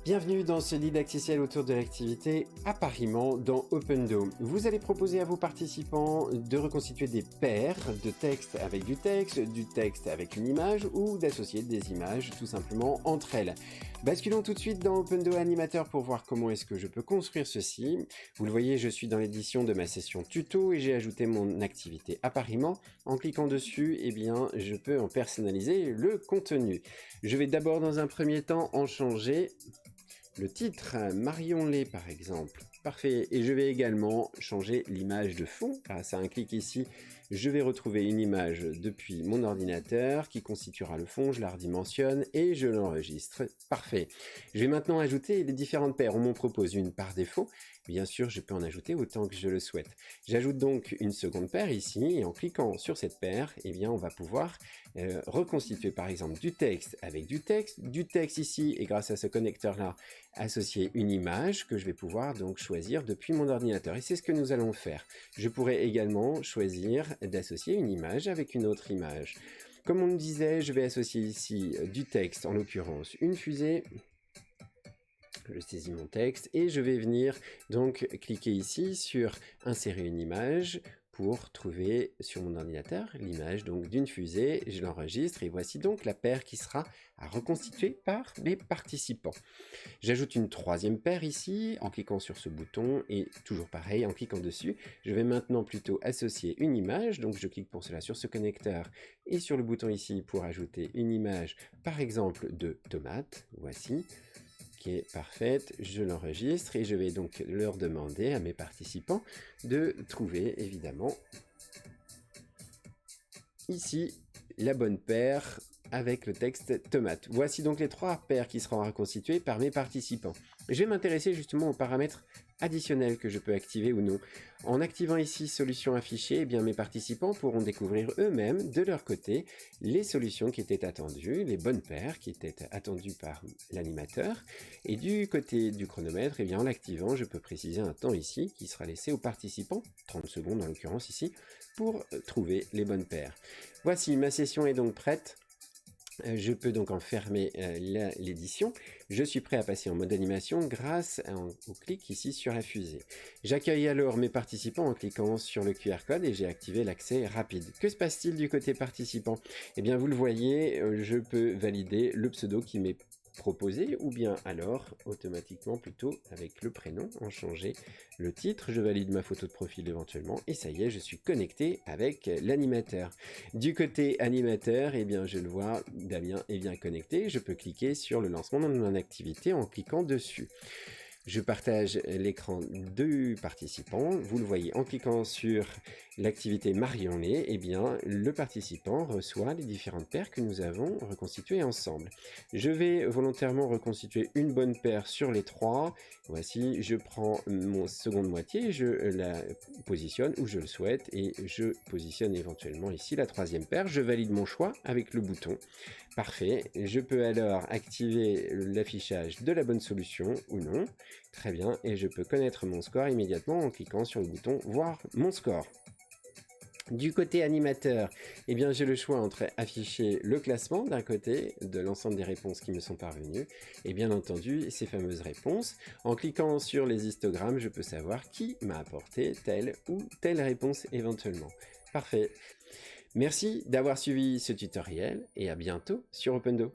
Bienvenue dans ce didacticiel autour de l'activité appariement dans Opendo. Vous allez proposer à vos participants de reconstituer des paires de texte avec du texte avec une image ou d'associer des images tout simplement entre elles. Basculons tout de suite dans Opendo Animateur pour voir comment est-ce que je peux construire ceci. Vous le voyez, je suis dans l'édition de ma session tuto et j'ai ajouté mon activité appariement. En cliquant dessus, eh bien, je peux en personnaliser le contenu. Je vais d'abord dans un premier temps en changer le titre, Marion-les par exemple. Parfait, et je vais également changer l'image de fond. Grâce à un clic ici, je vais retrouver une image depuis mon ordinateur qui constituera le fond, je la redimensionne et je l'enregistre. Parfait. Je vais maintenant ajouter les différentes paires. On m'en propose une par défaut. Bien sûr, je peux en ajouter autant que je le souhaite. J'ajoute donc une seconde paire ici, et en cliquant sur cette paire, eh bien, on va pouvoir reconstituer par exemple du texte avec du texte ici, et grâce à ce connecteur-là, associer une image que je vais pouvoir donc choisir depuis mon ordinateur. Et c'est ce que nous allons faire. Je pourrais également choisir d'associer une image avec une autre image. Comme on le disait, je vais associer ici du texte, en l'occurrence une fusée. Je saisis mon texte et je vais venir donc cliquer ici sur insérer une image pour trouver sur mon ordinateur l'image donc d'une fusée. Je l'enregistre et voici donc la paire qui sera à reconstituer par mes participants. J'ajoute une troisième paire ici en cliquant sur ce bouton et toujours pareil en cliquant dessus. Je vais maintenant plutôt associer une image, donc je clique pour cela sur ce connecteur et sur le bouton ici pour ajouter une image par exemple de tomate. Voici. Qui est parfaite, je l'enregistre et je vais donc leur demander à mes participants de trouver évidemment ici la bonne paire avec le texte tomate. Voici donc les trois paires qui seront reconstituées par mes participants. Je vais m'intéresser justement aux paramètres additionnels que je peux activer ou non. En activant ici solution affichée, eh bien mes participants pourront découvrir eux-mêmes de leur côté les solutions qui étaient attendues, les bonnes paires qui étaient attendues par l'animateur. Et du côté du chronomètre, eh bien en l'activant, je peux préciser un temps ici qui sera laissé aux participants, 30 secondes en l'occurrence ici, pour trouver les bonnes paires. Voici, ma session est donc prête. Je peux donc en fermer l'édition. Je suis prêt à passer en mode animation grâce au clic ici sur la fusée. J'accueille alors mes participants en cliquant sur le QR code et j'ai activé l'accès rapide. Que se passe-t-il du côté participant? Eh bien vous le voyez, je peux valider le pseudo qui m'est proposé ou bien alors automatiquement plutôt avec le prénom, en changer le titre, je valide ma photo de profil éventuellement et ça y est, je suis connecté avec l'animateur. Du côté animateur, eh bien je le vois, Damien est bien connecté, je peux cliquer sur le lancement de mon activité en cliquant dessus. Je partage l'écran de participants. Vous le voyez, en cliquant sur l'activité Marion-les, eh bien, le participant reçoit les différentes paires que nous avons reconstituées ensemble. Je vais volontairement reconstituer une bonne paire sur les trois. Voici, je prends mon seconde moitié, je la positionne où je le souhaite et je positionne éventuellement ici la troisième paire. Je valide mon choix avec le bouton. Parfait. Je peux alors activer l'affichage de la bonne solution ou non. Très bien, et je peux connaître mon score immédiatement en cliquant sur le bouton voir mon score. Du côté animateur, eh bien j'ai le choix entre afficher le classement d'un côté de l'ensemble des réponses qui me sont parvenues et bien entendu ces fameuses réponses. En cliquant sur les histogrammes, je peux savoir qui m'a apporté telle ou telle réponse éventuellement. Parfait. Merci d'avoir suivi ce tutoriel et à bientôt sur Opendo.